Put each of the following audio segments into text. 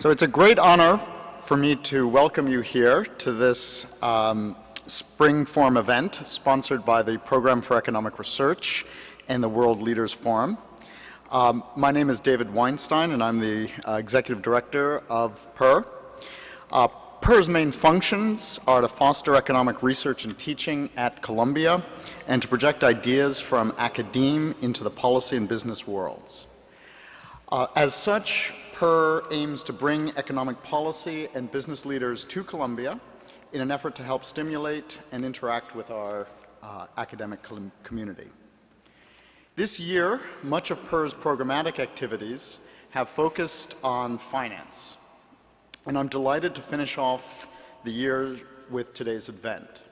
So it's a great honor for me to welcome you here to this spring forum event sponsored by the Program for Economic Research and the World Leaders Forum. My name is David Weinstein, and I'm the Executive Director of PER. PER's main functions are to foster economic research and teaching at Columbia and to project ideas from academe into the policy and business worlds. As such, PER aims to bring economic policy and business leaders to Columbia in an effort to help stimulate and interact with our academic community. This year, much of PER's programmatic activities have focused on finance, and I'm delighted to finish off the year with today's event.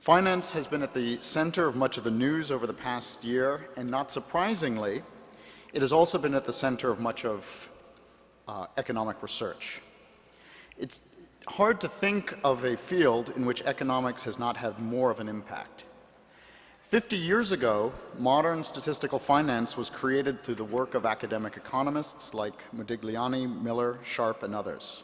Finance has been at the center of much of the news over the past year, and not surprisingly, it has also been at the center of much of economic research. It's hard to think of a field in which economics has not had more of an impact. 50 years ago, modern statistical finance was created through the work of academic economists like Modigliani, Miller, Sharpe, and others.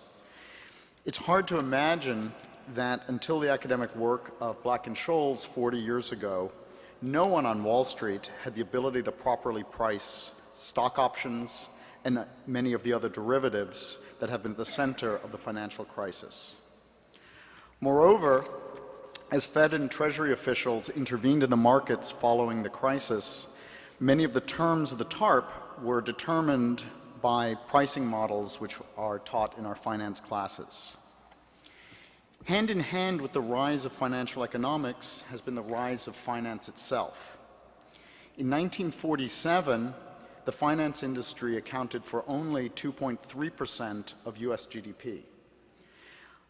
It's hard to imagine that until the academic work of Black and Scholes 40 years ago, no one on Wall Street had the ability to properly price stock options and many of the other derivatives that have been at the center of the financial crisis. Moreover, as Fed and Treasury officials intervened in the markets following the crisis, many of the terms of the TARP were determined by pricing models which are taught in our finance classes. Hand in hand with the rise of financial economics has been the rise of finance itself. In 1947, the finance industry accounted for only 2.3% of US GDP.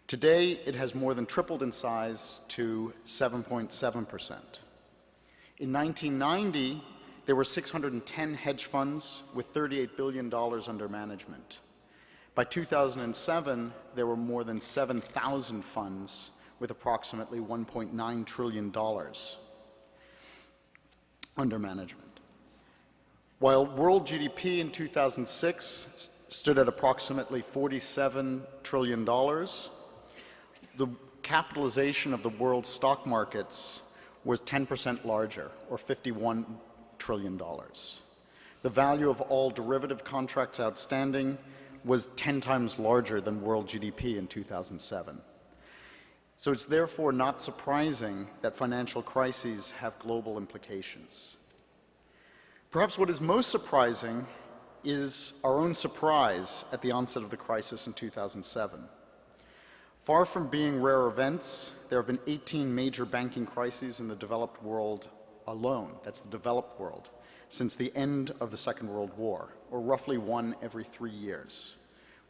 Today, it has more than tripled in size to 7.7%. In 1990, there were 610 hedge funds with $38 billion under management. By 2007, there were more than 7,000 funds with approximately $1.9 trillion under management. While world GDP in 2006 stood at approximately $47 trillion, the capitalization of the world's stock markets was 10% larger, or $51 trillion. The value of all derivative contracts outstanding was 10 times larger than world GDP in 2007. So it's therefore not surprising that financial crises have global implications. Perhaps what is most surprising is our own surprise at the onset of the crisis in 2007. Far from being rare events, there have been 18 major banking crises in the developed world alone, that's the developed world, since the end of the Second World War, or roughly one every 3 years,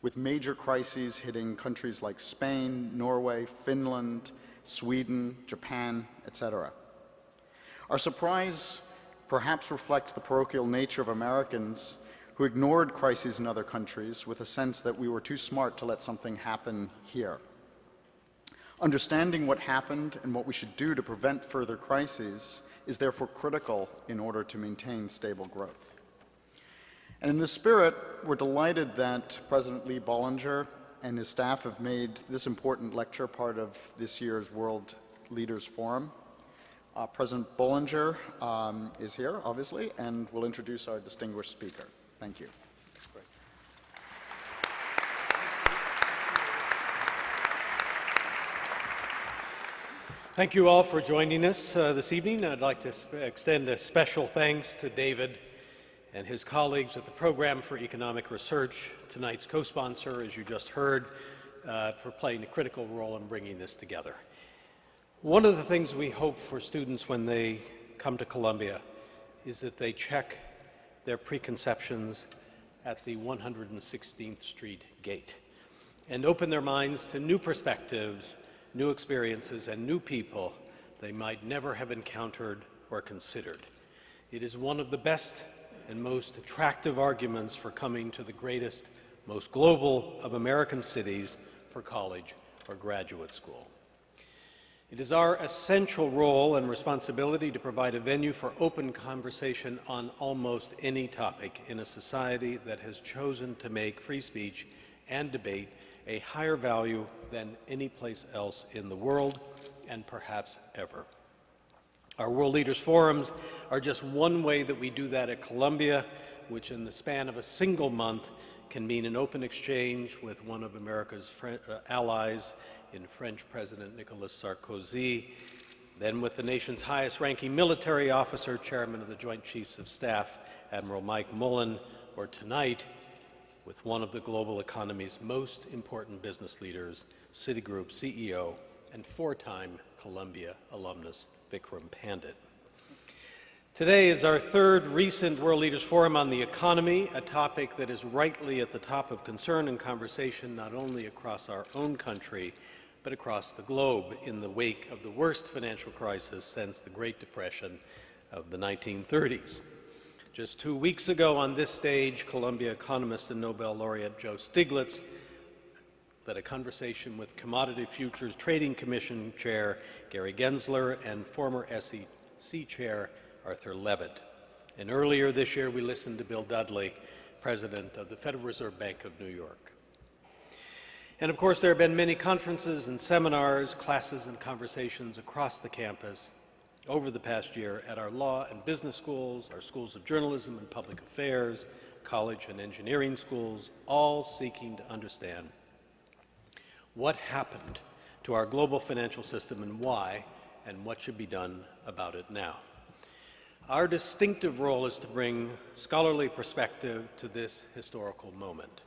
with major crises hitting countries like Spain, Norway, Finland, Sweden, Japan, etc. Our surprise perhaps reflects the parochial nature of Americans who ignored crises in other countries with a sense that we were too smart to let something happen here. Understanding what happened and what we should do to prevent further crises is therefore critical in order to maintain stable growth. And in this spirit, we're delighted that President Lee Bollinger and his staff have made this important lecture part of this year's World Leaders Forum. President Bollinger is here, obviously, and will introduce our distinguished speaker. Thank you. Great. Thank you all for joining us this evening. I'd like to extend a special thanks to David and his colleagues at the Program for Economic Research, tonight's co-sponsor, as you just heard, for playing a critical role in bringing this together. One of the things we hope for students when they come to Columbia is that they check their preconceptions at the 116th Street gate and open their minds to new perspectives, new experiences, and new people they might never have encountered or considered. It is one of the best and most attractive arguments for coming to the greatest, most global of American cities for college or graduate school. It is our essential role and responsibility to provide a venue for open conversation on almost any topic in a society that has chosen to make free speech and debate a higher value than any place else in the world, and perhaps ever. Our World Leaders Forums are just one way that we do that at Columbia, which in the span of a single month can mean an open exchange with one of America's allies in French President Nicolas Sarkozy, then with the nation's highest-ranking military officer, Chairman of the Joint Chiefs of Staff, Admiral Mike Mullen, or tonight with one of the global economy's most important business leaders, Citigroup CEO and four-time Columbia alumnus, Vikram Pandit. Today is our third recent World Leaders Forum on the economy, a topic that is rightly at the top of concern and conversation not only across our own country, but across the globe in the wake of the worst financial crisis since the Great Depression of the 1930s. Just 2 weeks ago on this stage, Columbia economist and Nobel laureate Joe Stiglitz led a conversation with Commodity Futures Trading Commission Chair Gary Gensler and former SEC Chair Arthur Levitt. And earlier this year, we listened to Bill Dudley, President of the Federal Reserve Bank of New York. And of course, there have been many conferences and seminars, classes and conversations across the campus over the past year at our law and business schools, our schools of journalism and public affairs, college and engineering schools, all seeking to understand what happened to our global financial system and why, and what should be done about it now. Our distinctive role is to bring scholarly perspective to this historical moment.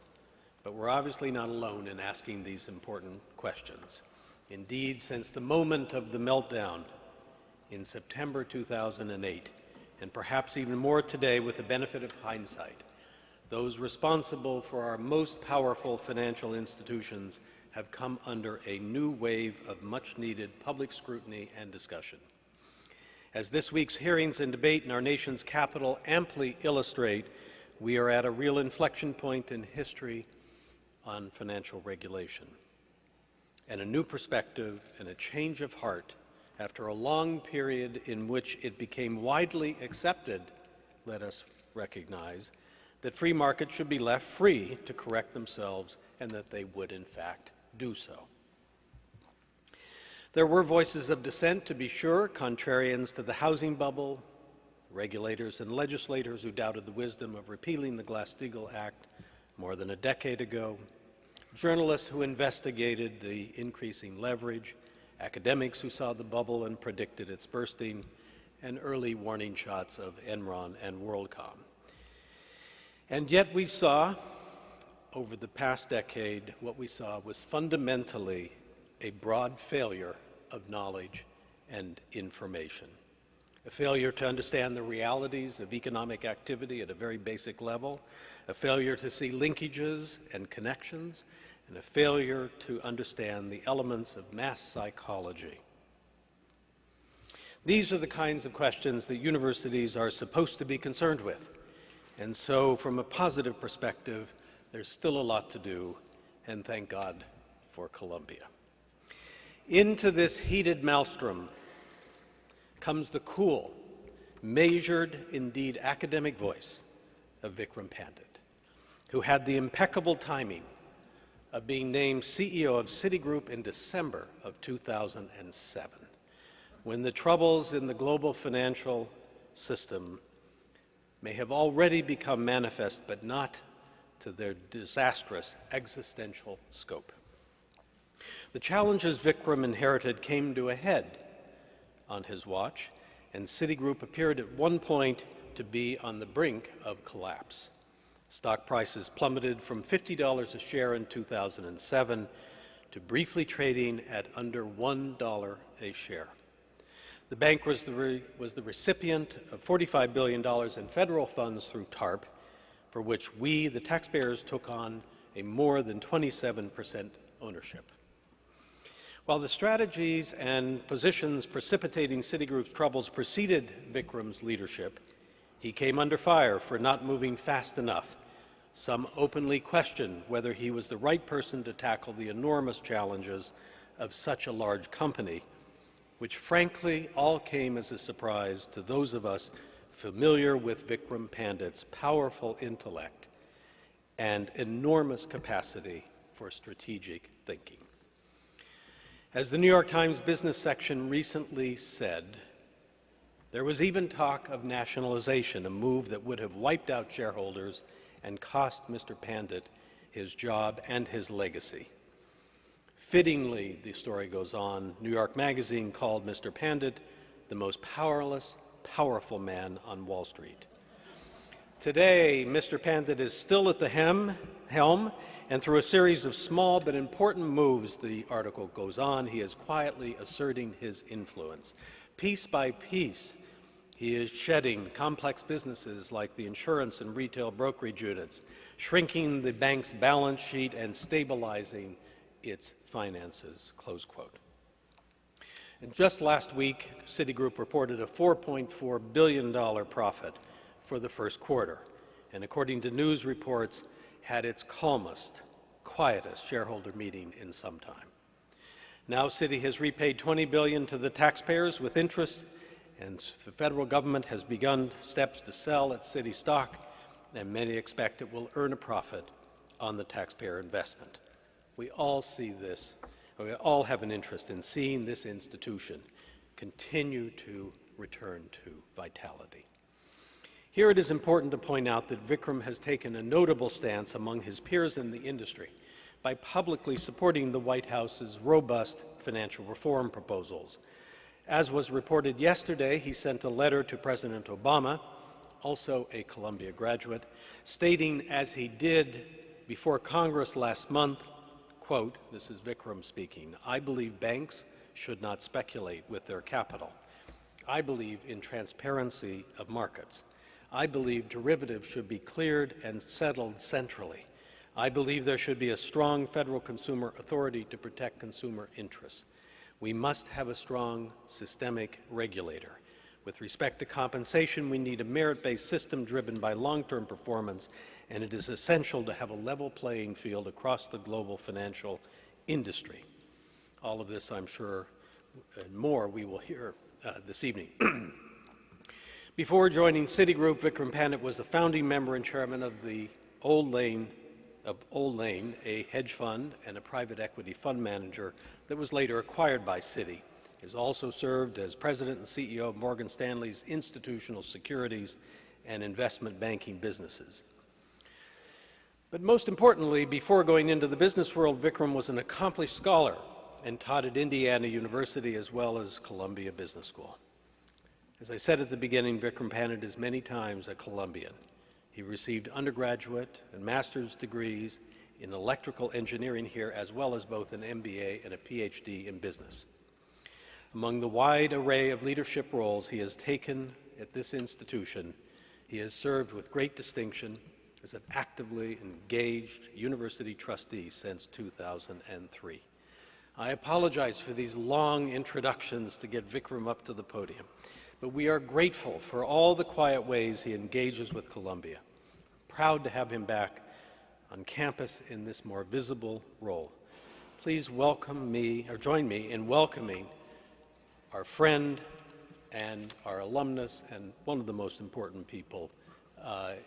But we're obviously not alone in asking these important questions. Indeed, since the moment of the meltdown in September 2008, and perhaps even more today with the benefit of hindsight, those responsible for our most powerful financial institutions have come under a new wave of much-needed public scrutiny and discussion. As this week's hearings and debate in our nation's capital amply illustrate, we are at a real inflection point in history on financial regulation, and a new perspective and a change of heart after a long period in which it became widely accepted, let us recognize, that free markets should be left free to correct themselves and that they would, in fact, do so. There were voices of dissent, to be sure, contrarians to the housing bubble, regulators and legislators who doubted the wisdom of repealing the Glass-Steagall Act more than a decade ago, journalists who investigated the increasing leverage, academics who saw the bubble and predicted its bursting, and early warning shots of Enron and WorldCom. And yet we saw, over the past decade, what we saw was fundamentally a broad failure of knowledge and information. A failure to understand the realities of economic activity at a very basic level, a failure to see linkages and connections, and a failure to understand the elements of mass psychology. These are the kinds of questions that universities are supposed to be concerned with. And so, from a positive perspective, there's still a lot to do, and thank God for Columbia. Into this heated maelstrom comes the cool, measured, indeed academic voice of Vikram Pandit, who had the impeccable timing of being named CEO of Citigroup in December of 2007, when the troubles in the global financial system may have already become manifest, but not to their disastrous existential scope. The challenges Vikram inherited came to a head on his watch, and Citigroup appeared at one point to be on the brink of collapse. Stock prices plummeted from $50 a share in 2007 to briefly trading at under $1 a share. The bank was the recipient of $45 billion in federal funds through TARP, for which we, the taxpayers, took on a more than 27% ownership. While the strategies and positions precipitating Citigroup's troubles preceded Vikram's leadership, he came under fire for not moving fast enough. Some openly questioned whether he was the right person to tackle the enormous challenges of such a large company, which frankly all came as a surprise to those of us familiar with Vikram Pandit's powerful intellect and enormous capacity for strategic thinking. As the New York Times business section recently said, there was even talk of nationalization, a move that would have wiped out shareholders and cost Mr. Pandit his job and his legacy. Fittingly, the story goes on, New York Magazine called Mr. Pandit the most powerless, powerful man on Wall Street. Today, Mr. Pandit is still at the helm, and through a series of small but important moves, the article goes on, he is quietly asserting his influence. Piece by piece, he is shedding complex businesses like the insurance and retail brokerage units, shrinking the bank's balance sheet and stabilizing its finances, close quote. And just last week, Citigroup reported a $4.4 billion profit for the first quarter, and according to news reports, had its calmest, quietest shareholder meeting in some time. Now Citi has repaid $20 billion to the taxpayers with interest, and the federal government has begun steps to sell its Citi stock, and many expect it will earn a profit on the taxpayer investment. We all see this, we all have an interest in seeing this institution continue to return to vitality. Here it is important to point out that Vikram has taken a notable stance among his peers in the industry by publicly supporting the White House's robust financial reform proposals. As was reported yesterday, he sent a letter to President Obama, also a Columbia graduate, stating, as he did before Congress last month, quote, this is Vikram speaking, "I believe banks should not speculate with their capital. I believe in transparency of markets. I believe derivatives should be cleared and settled centrally. I believe there should be a strong federal consumer authority to protect consumer interests. We must have a strong systemic regulator. With respect to compensation, we need a merit-based system driven by long-term performance, and it is essential to have a level playing field across the global financial industry." All of this, I'm sure, and more we will hear this evening. Before joining Citigroup, Vikram Pandit was the founding member and chairman of the Old Lane, a hedge fund and a private equity fund manager that was later acquired by Citi. He has also served as president and CEO of Morgan Stanley's institutional securities and investment banking businesses. But most importantly, before going into the business world, Vikram was an accomplished scholar and taught at Indiana University as well as Columbia Business School. As I said at the beginning, Vikram Pandit is many times a Columbian. He received undergraduate and master's degrees in electrical engineering here, as well as both an MBA and a PhD in business. Among the wide array of leadership roles he has taken at this institution, he has served with great distinction as an actively engaged university trustee since 2003. I apologize for these long introductions to get Vikram up to the podium, but we are grateful for all the quiet ways he engages with Columbia. Proud to have him back on campus in this more visible role. Please welcome me, or join me in welcoming our friend and our alumnus and one of the most important people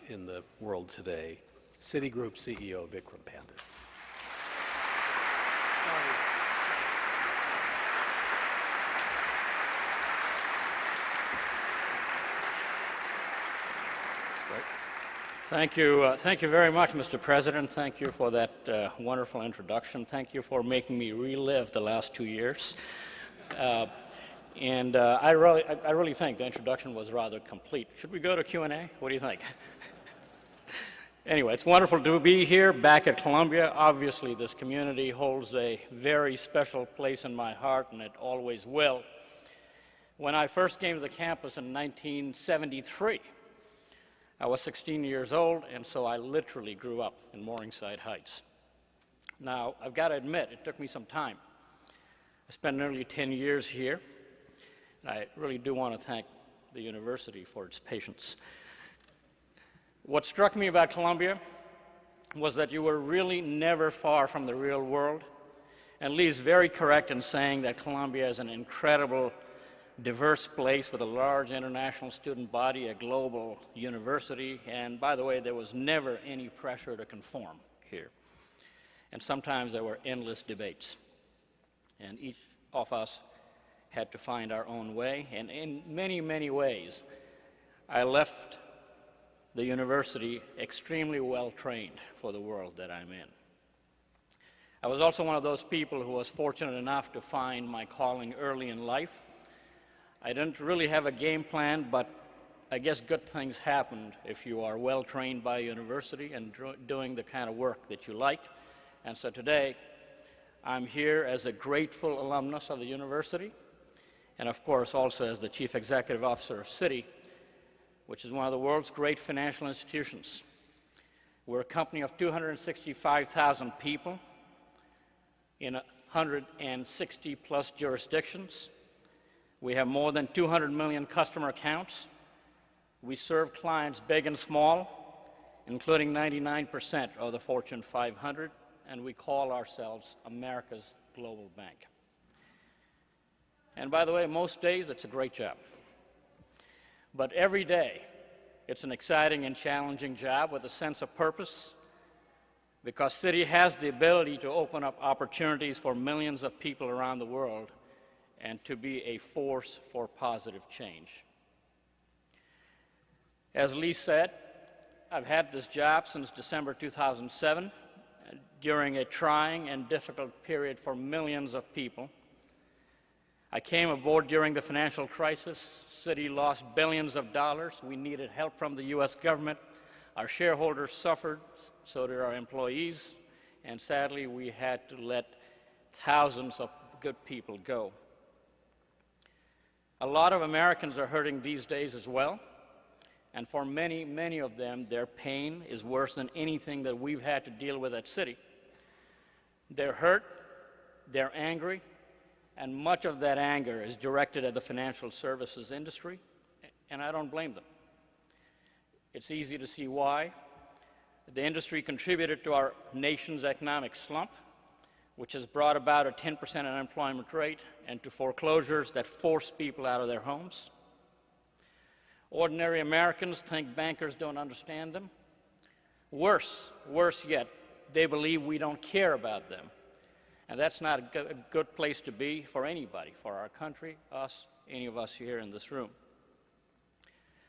in the world today, Citigroup CEO Vikram Pandit. Thank you very much, Mr. President. Thank you for that wonderful introduction. Thank you for making me relive the last 2 years. I really think the introduction was rather complete. Should we go to Q&A? What do you think? Anyway, it's wonderful to be here back at Columbia. Obviously, this community holds a very special place in my heart, and it always will. When I first came to the campus in 1973, I was 16 years old, and so I literally grew up in Morningside Heights. Now, I've got to admit, it took me some time. I spent nearly 10 years here, and I really do want to thank the university for its patience. What struck me about Columbia was that you were really never far from the real world, and Lee's very correct in saying that Columbia is an incredible diverse place with a large international student body, a global university, and by the way, there was never any pressure to conform here. And sometimes there were endless debates, and each of us had to find our own way, and in many, many ways, I left the university extremely well trained for the world that I'm in. I was also one of those people who was fortunate enough to find my calling early in life. I didn't really have a game plan, but I guess good things happen if you are well trained by a university and doing the kind of work that you like. And so today, I'm here as a grateful alumnus of the university, and of course also as the Chief Executive Officer of Citi, which is one of the world's great financial institutions. We're a company of 265,000 people in 160 plus jurisdictions. We have more than 200 million customer accounts. We serve clients big and small, including 99% of the Fortune 500, and we call ourselves America's Global Bank. And by the way, most days it's a great job. But every day, it's an exciting and challenging job with a sense of purpose, because Citi has the ability to open up opportunities for millions of people around the world and to be a force for positive change. As Lee said, I've had this job since December 2007, during a trying and difficult period for millions of people. I came aboard during the financial crisis. Citi lost billions of dollars. We needed help from the US government. Our shareholders suffered, so did our employees, and sadly, we had to let thousands of good people go. A lot of Americans are hurting these days as well, and for many, many of them, their pain is worse than anything that we've had to deal with at Citi. They're hurt, they're angry, and much of that anger is directed at the financial services industry, and I don't blame them. It's easy to see why. The industry contributed to our nation's economic slump, which has brought about a 10% unemployment rate and to foreclosures that force people out of their homes. Ordinary Americans think bankers don't understand them. Worse yet, they believe we don't care about them. And that's not a good place to be for anybody, for our country, us, any of us here in this room.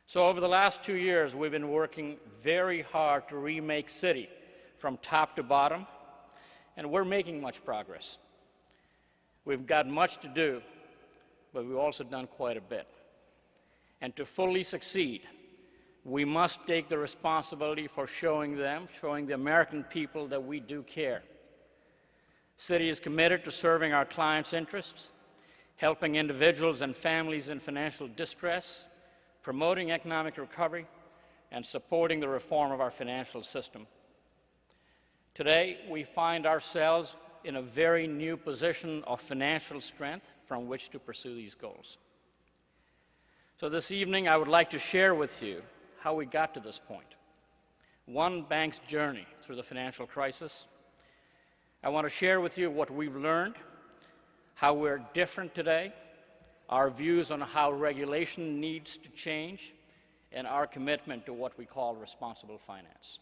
So over the last 2 years, we've been working very hard to remake Citi from top to bottom, and we're making much progress. We've got much to do, but we've also done quite a bit. And to fully succeed, we must take the responsibility for showing the American people that we do care. Citi is committed to serving our clients' interests, helping individuals and families in financial distress, promoting economic recovery, and supporting the reform of our financial system. Today, we find ourselves in a very new position of financial strength from which to pursue these goals. So this evening, I would like to share with you how we got to this point. One bank's journey through the financial crisis. I want to share with you what we've learned, how we're different today, our views on how regulation needs to change, and our commitment to what we call responsible finance.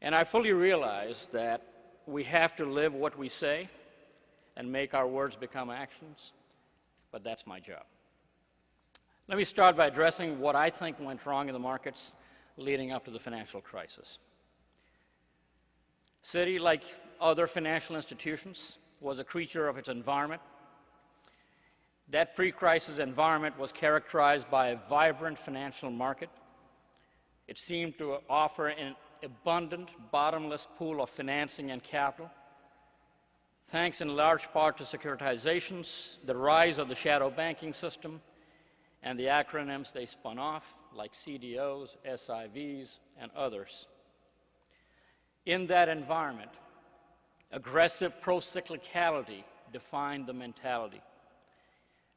And I fully realize that we have to live what we say and make our words become actions, but that's my job. Let me start by addressing what I think went wrong in the markets leading up to the financial crisis. Citi, like other financial institutions, was a creature of its environment. That pre-crisis environment was characterized by a vibrant financial market. It seemed to offer an abundant, bottomless pool of financing and capital. Thanks in large part to securitizations, the rise of the shadow banking system, and the acronyms they spun off, like CDOs, SIVs, and others. In that environment, aggressive pro-cyclicality defined the mentality.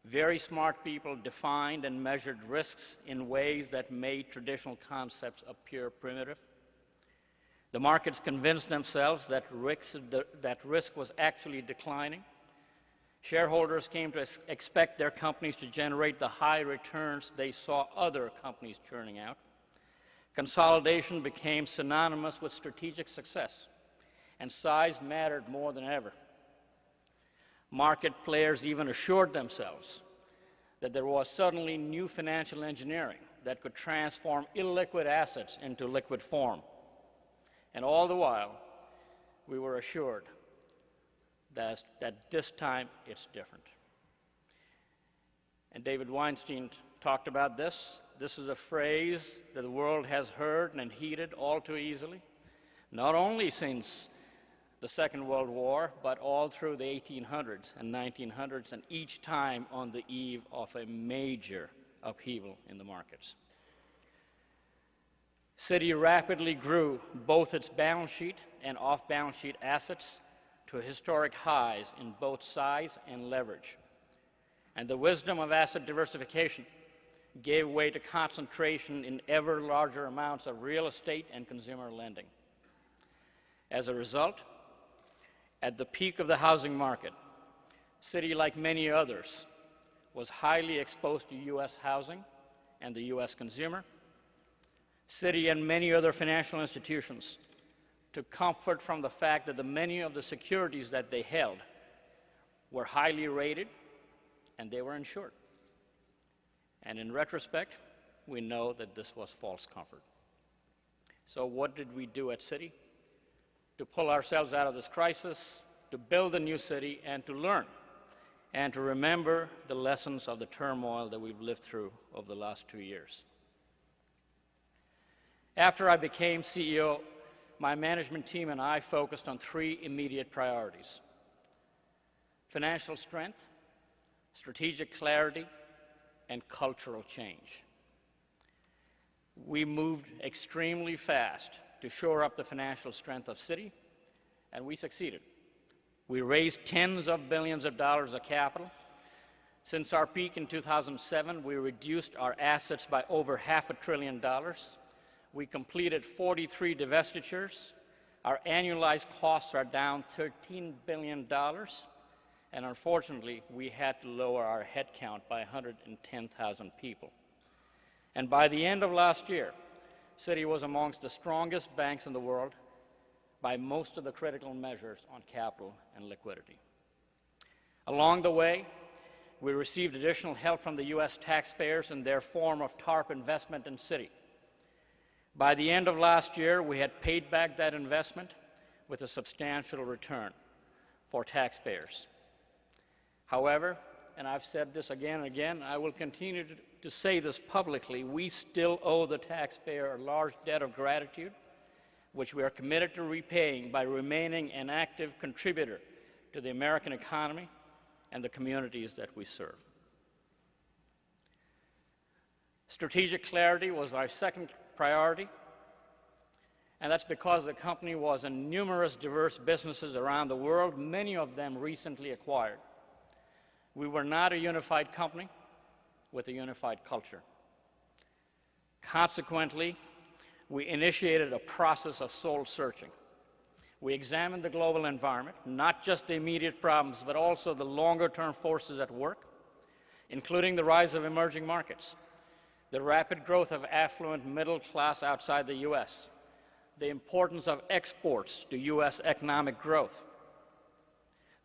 Very smart people defined and measured risks in ways that made traditional concepts appear primitive. The markets convinced themselves that risk was actually declining. Shareholders came to expect their companies to generate the high returns they saw other companies churning out. Consolidation became synonymous with strategic success, and size mattered more than ever. Market players even assured themselves that there was suddenly new financial engineering that could transform illiquid assets into liquid form. And all the while, we were assured that this time it's different. And David Weinstein talked about this. This is a phrase that the world has heard and heeded all too easily, not only since the Second World War, but all through the 1800s and 1900s, and each time on the eve of a major upheaval in the markets. Citi rapidly grew both its balance sheet and off-balance sheet assets to historic highs in both size and leverage. And the wisdom of asset diversification gave way to concentration in ever larger amounts of real estate and consumer lending. As a result, at the peak of the housing market, Citi, like many others, was highly exposed to U.S. housing and the U.S. consumer. Citi and many other financial institutions took comfort from the fact that many of the securities that they held were highly rated and they were insured. And in retrospect, we know that this was false comfort. So what did we do at Citi to pull ourselves out of this crisis, to build a new Citi, and to learn, and to remember the lessons of the turmoil that we've lived through over the last 2 years? After I became CEO, my management team and I focused on 3 immediate priorities: financial strength, strategic clarity, and cultural change. We moved extremely fast to shore up the financial strength of Citi, and we succeeded. We raised tens of billions of dollars of capital. Since our peak in 2007, we reduced our assets by over $500 billion. We completed 43 divestitures. Our annualized costs are down $13 billion. And unfortunately, we had to lower our headcount by 110,000 people. And by the end of last year, Citi was amongst the strongest banks in the world by most of the critical measures on capital and liquidity. Along the way, we received additional help from the U.S. taxpayers in their form of TARP investment in Citi. By the end of last year, we had paid back that investment with a substantial return for taxpayers. However, and I've said this again and again, I will continue to say this publicly, we still owe the taxpayer a large debt of gratitude, which we are committed to repaying by remaining an active contributor to the American economy and the communities that we serve. Strategic clarity was our second priority, and that's because the company was in numerous diverse businesses around the world, many of them recently acquired. We were not a unified company with a unified culture. Consequently, we initiated a process of soul searching. We examined the global environment, not just the immediate problems, but also the longer-term forces at work, including the rise of emerging markets, the rapid growth of affluent middle class outside the U.S., the importance of exports to U.S. economic growth.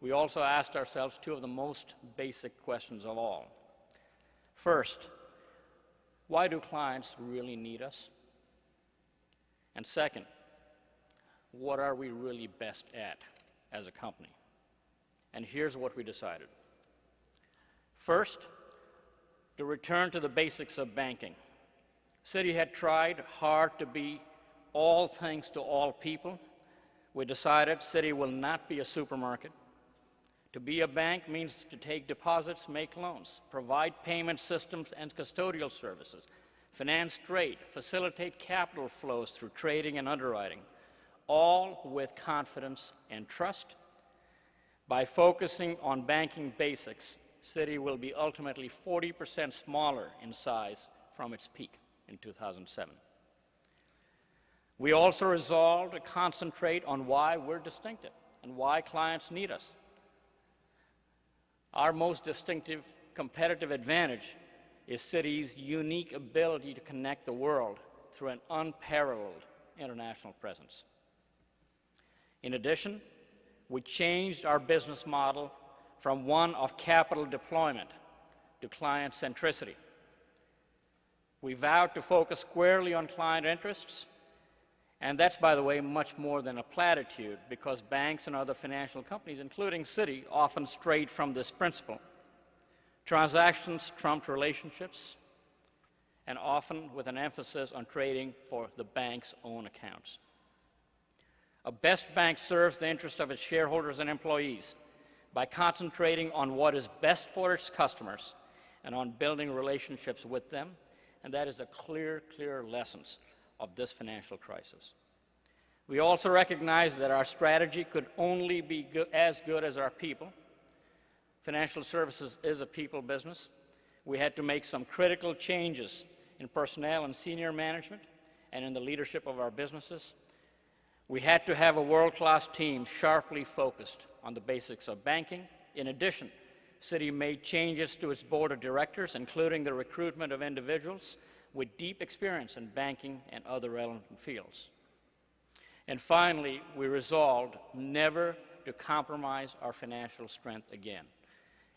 We also asked ourselves 2 of the most basic questions of all. First, why do clients really need us? And second, what are we really best at as a company? And here's what we decided. First, to return to the basics of banking. Citi had tried hard to be all things to all people. We decided Citi will not be a supermarket. To be a bank means to take deposits, make loans, provide payment systems and custodial services, finance trade, facilitate capital flows through trading and underwriting, all with confidence and trust. By focusing on banking basics, Citi will be ultimately 40% smaller in size from its peak in 2007. We also resolved to concentrate on why we're distinctive and why clients need us. Our most distinctive competitive advantage is Citi's unique ability to connect the world through an unparalleled international presence. In addition, we changed our business model from one of capital deployment to client centricity. We vowed to focus squarely on client interests, and that's, by the way, much more than a platitude, because banks and other financial companies, including Citi, often strayed from this principle. Transactions trumped relationships, and often with an emphasis on trading for the bank's own accounts. A best bank serves the interest of its shareholders and employees by concentrating on what is best for its customers and on building relationships with them, and that is a clear lesson of this financial crisis. We also recognize that our strategy could only be as good as our people. Financial services is a people business. We had to make some critical changes in personnel and senior management and in the leadership of our businesses. We had to have a world-class team sharply focused on the basics of banking. In addition, Citi made changes to its board of directors, including the recruitment of individuals with deep experience in banking and other relevant fields. And finally, we resolved never to compromise our financial strength again.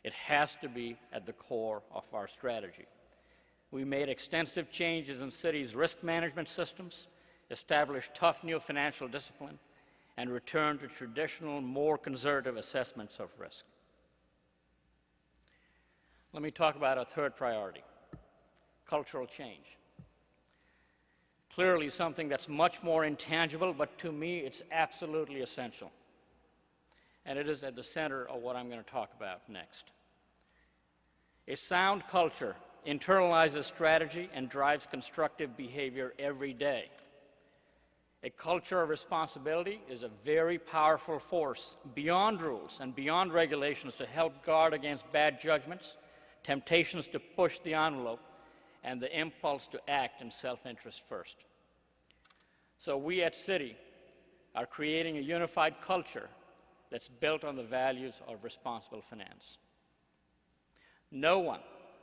It has to be at the core of our strategy. We made extensive changes in Citi's risk management systems, established tough new financial discipline, and returned to traditional, more conservative assessments of risk. Let me talk about our third priority, cultural change. Clearly something that's much more intangible, but to me it's absolutely essential. And it is at the center of what I'm going to talk about next. A sound culture internalizes strategy and drives constructive behavior every day. A culture of responsibility is a very powerful force beyond rules and beyond regulations to help guard against bad judgments, temptations to push the envelope, and the impulse to act in self-interest first. So we at Citi are creating a unified culture that's built on the values of responsible finance. No one,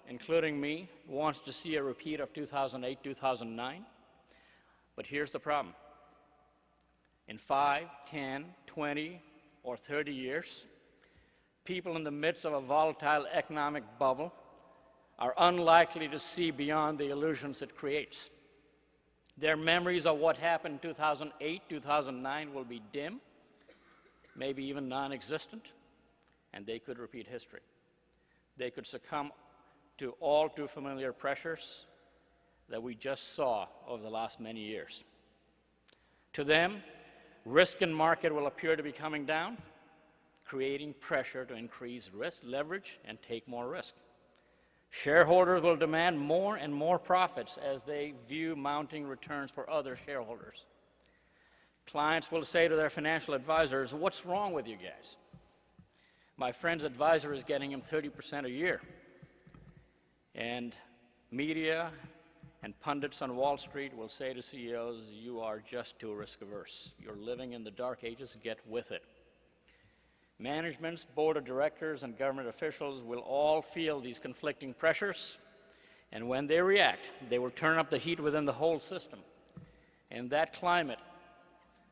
including me, wants to see a repeat of 2008, 2009, but here's the problem. In 5, 10, 20, or 30 years, people in the midst of a volatile economic bubble are unlikely to see beyond the illusions it creates. Their memories of what happened in 2008, 2009 will be dim, maybe even non-existent, and they could repeat history. They could succumb to all too familiar pressures that we just saw over the last many years. To them, risk and market will appear to be coming down, creating pressure to increase risk, leverage, and take more risk. Shareholders will demand more and more profits as they view mounting returns for other shareholders. Clients will say to their financial advisors, "What's wrong with you guys? My friend's advisor is getting him 30% a year." And media and pundits on Wall Street will say to CEOs, "You are just too risk averse. You're living in the dark ages, get with it." Managements, board of directors, and government officials will all feel these conflicting pressures, and when they react, they will turn up the heat within the whole system. In that climate,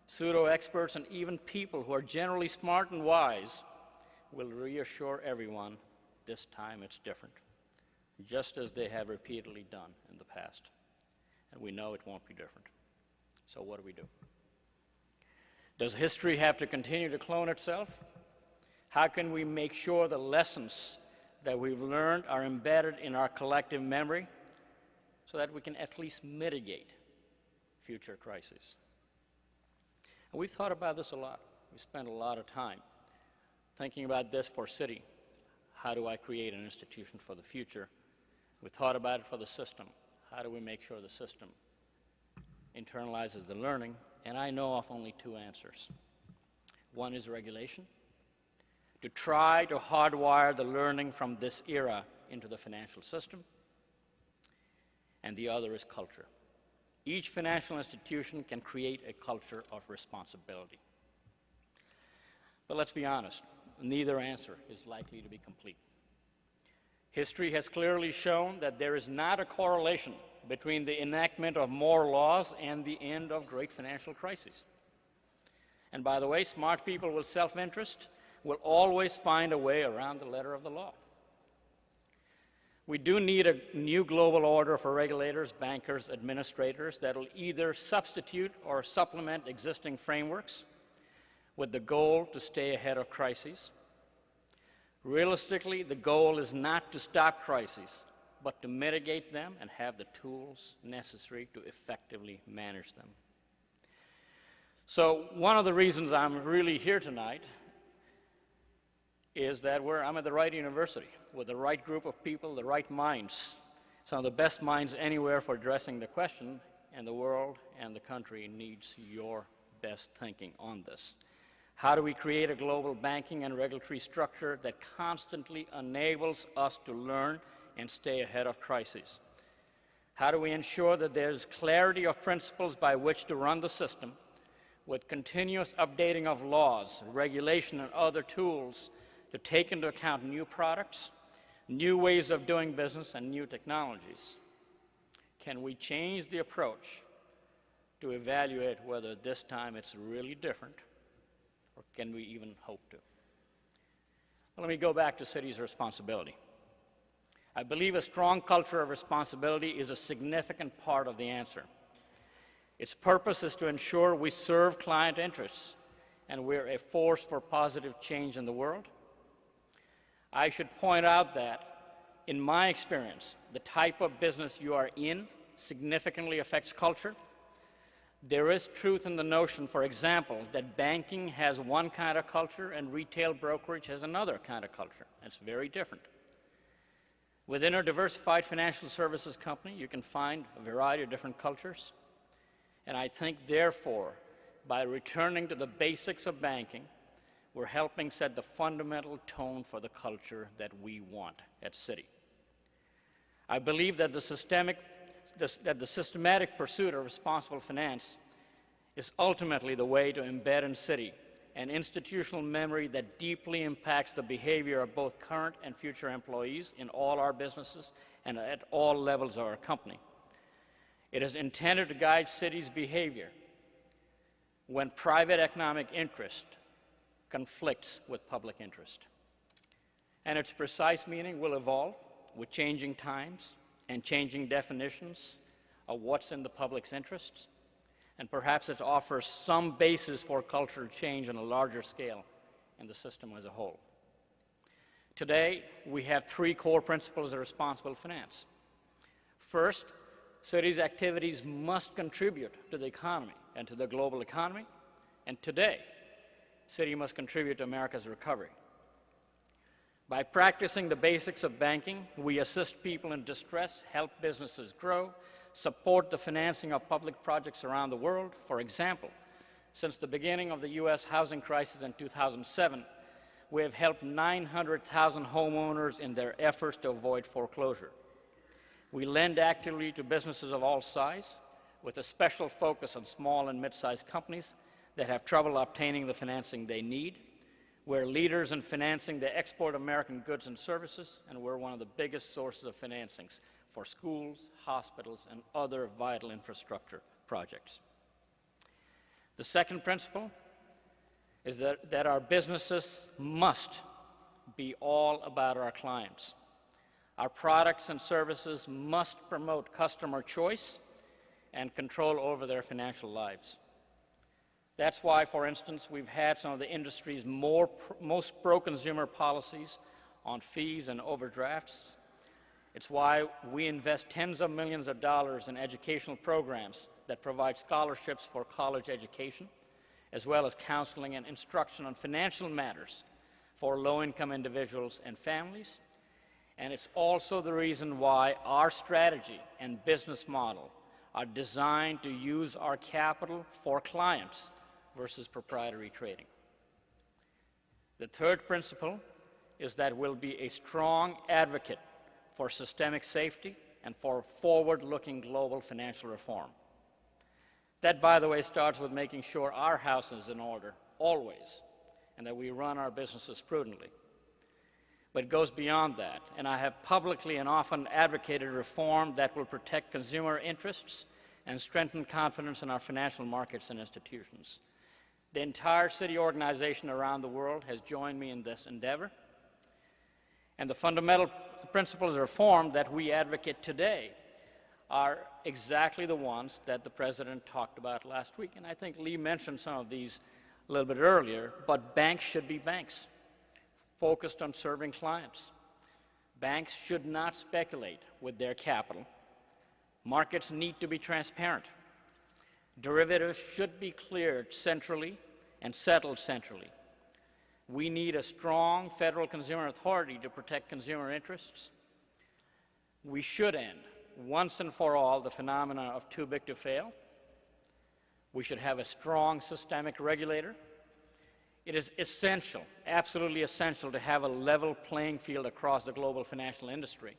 pseudo-experts and even people who are generally smart and wise will reassure everyone this time it's different, just as they have repeatedly done in the past. And we know it won't be different. So what do we do? Does history have to continue to clone itself? How can we make sure the lessons that we've learned are embedded in our collective memory so that we can at least mitigate future crises? And we've thought about this a lot. We spent a lot of time thinking about this for Citi. How do I create an institution for the future? We thought about it for the system. How do we make sure the system internalizes the learning? And I know of only two answers. One is regulation, to try to hardwire the learning from this era into the financial system, and the other is culture. Each financial institution can create a culture of responsibility. But let's be honest, neither answer is likely to be complete. History has clearly shown that there is not a correlation between the enactment of more laws and the end of great financial crises. And by the way, smart people with self-interest will always find a way around the letter of the law. We do need a new global order for regulators, bankers, administrators that will either substitute or supplement existing frameworks with the goal to stay ahead of crises. Realistically, the goal is not to stop crises, but to mitigate them and have the tools necessary to effectively manage them. So one of the reasons I'm really here tonight is that I'm at the right university with the right group of people, the right minds, some of the best minds anywhere for addressing the question, and the world and the country needs your best thinking on this. How do we create a global banking and regulatory structure that constantly enables us to learn and stay ahead of crises? How do we ensure that there's clarity of principles by which to run the system with continuous updating of laws, regulation, and other tools to take into account new products, new ways of doing business, and new technologies? Can we change the approach to evaluate whether this time it's really different, or can we even hope to? Well, let me go back to Citi's responsibility. I believe a strong culture of responsibility is a significant part of the answer. Its purpose is to ensure we serve client interests and we're a force for positive change in the world. I should point out that, in my experience, the type of business you are in significantly affects culture. There is truth in the notion, for example, that banking has one kind of culture and retail brokerage has another kind of culture. It's very different. Within a diversified financial services company, you can find a variety of different cultures. And I think, therefore, by returning to the basics of banking, we're helping set the fundamental tone for the culture that we want at Citi. I believe that the systematic pursuit of responsible finance is ultimately the way to embed in Citi an institutional memory that deeply impacts the behavior of both current and future employees in all our businesses and at all levels of our company. It is intended to guide Citi's behavior when private economic interest conflicts with public interest. And its precise meaning will evolve with changing times and changing definitions of what's in the public's interests, and perhaps it offers some basis for cultural change on a larger scale in the system as a whole. Today, we have three core principles of responsible finance. First, Citi's activities must contribute to the economy and to the global economy, and today, Citi must contribute to America's recovery. By practicing the basics of banking, we assist people in distress, help businesses grow, support the financing of public projects around the world. For example, since the beginning of the U.S. housing crisis in 2007, we have helped 900,000 homeowners in their efforts to avoid foreclosure. We lend actively to businesses of all sizes, with a special focus on small and mid-sized companies that have trouble obtaining the financing they need. We're leaders in financing the export of American goods and services, and we're one of the biggest sources of financings for schools, hospitals, and other vital infrastructure projects. The second principle is that our businesses must be all about our clients. Our products and services must promote customer choice and control over their financial lives. That's why, for instance, we've had some of the industry's most pro-consumer policies on fees and overdrafts. It's why we invest tens of millions of dollars in educational programs that provide scholarships for college education, as well as counseling and instruction on financial matters for low-income individuals and families. And it's also the reason why our strategy and business model are designed to use our capital for clients versus proprietary trading. The third principle is that we'll be a strong advocate for systemic safety and for forward-looking global financial reform. That, by the way, starts with making sure our house is in order, always, and that we run our businesses prudently. but it goes beyond that. And I have publicly and often advocated reform that will protect consumer interests and strengthen confidence in our financial markets and institutions. The entire Citi organization around the world has joined me in this endeavor. And the fundamental principles of reform that we advocate today are exactly the ones that the President talked about last week. And I think Lee mentioned some of these a little bit earlier, but banks should be banks, focused on serving clients. Banks should not speculate with their capital. Markets need to be transparent. Derivatives should be cleared centrally and settled centrally. We need a strong federal consumer authority to protect consumer interests. We should end, once and for all, the phenomena of too big to fail. We should have a strong systemic regulator. It is essential, absolutely essential, to have a level playing field across the global financial industry.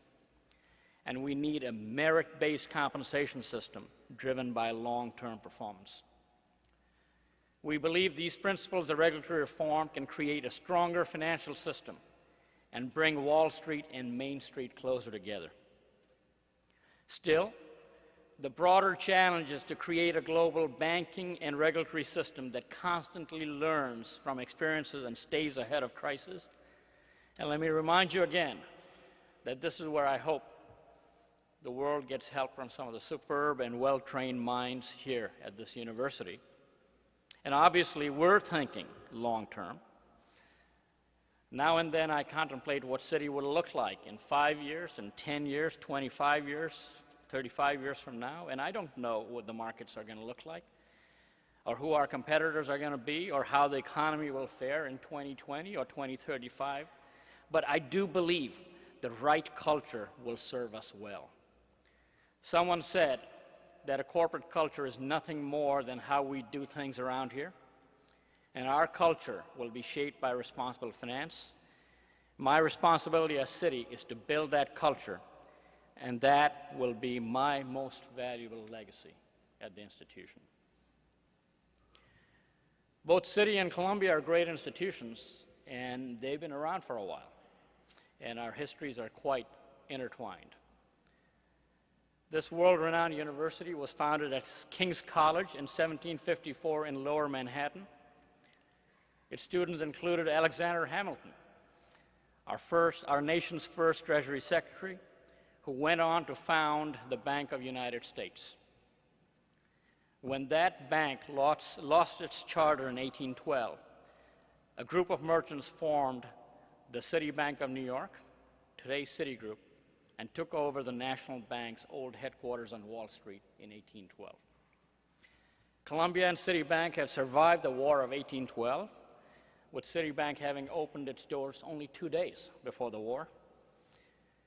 And we need a merit-based compensation system driven by long-term performance. We believe these principles of regulatory reform can create a stronger financial system and bring Wall Street and Main Street closer together. Still, the broader challenge is to create a global banking and regulatory system that constantly learns from experiences and stays ahead of crisis. And let me remind you again that this is where I hope the world gets help from some of the superb and well-trained minds here at this university. And obviously, we're thinking long-term. Now and then, I contemplate what Citi will look like in 5 years, in 10 years, 25 years, 35 years from now, and I don't know what the markets are going to look like, or who our competitors are going to be, or how the economy will fare in 2020 or 2035. But I do believe the right culture will serve us well. Someone said that a corporate culture is nothing more than how we do things around here, and our culture will be shaped by responsible finance. My responsibility as Citi is to build that culture, and that will be my most valuable legacy at the institution. Both Citi and Columbia are great institutions, and they've been around for a while, and our histories are quite intertwined. This world-renowned university was founded at King's College in 1754 in Lower Manhattan. Its students included Alexander Hamilton, our nation's first Treasury Secretary, who went on to found the Bank of the United States. When that bank lost its charter in 1812, a group of merchants formed the City Bank of New York, today's Citigroup, and took over the National Bank's old headquarters on Wall Street in 1812. Columbia and Citibank have survived the War of 1812, with Citibank having opened its doors only 2 days before the war.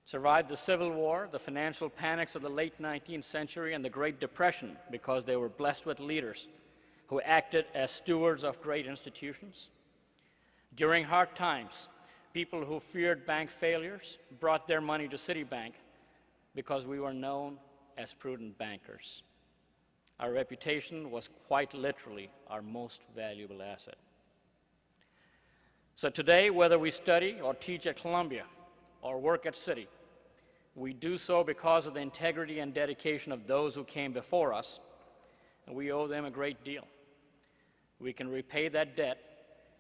Survived the Civil War, the financial panics of the late 19th century, and the Great Depression because they were blessed with leaders who acted as stewards of great institutions. During hard times, people who feared bank failures brought their money to Citibank because we were known as prudent bankers. Our reputation was quite literally our most valuable asset. So today, whether we study or teach at Columbia or work at Citi, we do so because of the integrity and dedication of those who came before us, and we owe them a great deal. We can repay that debt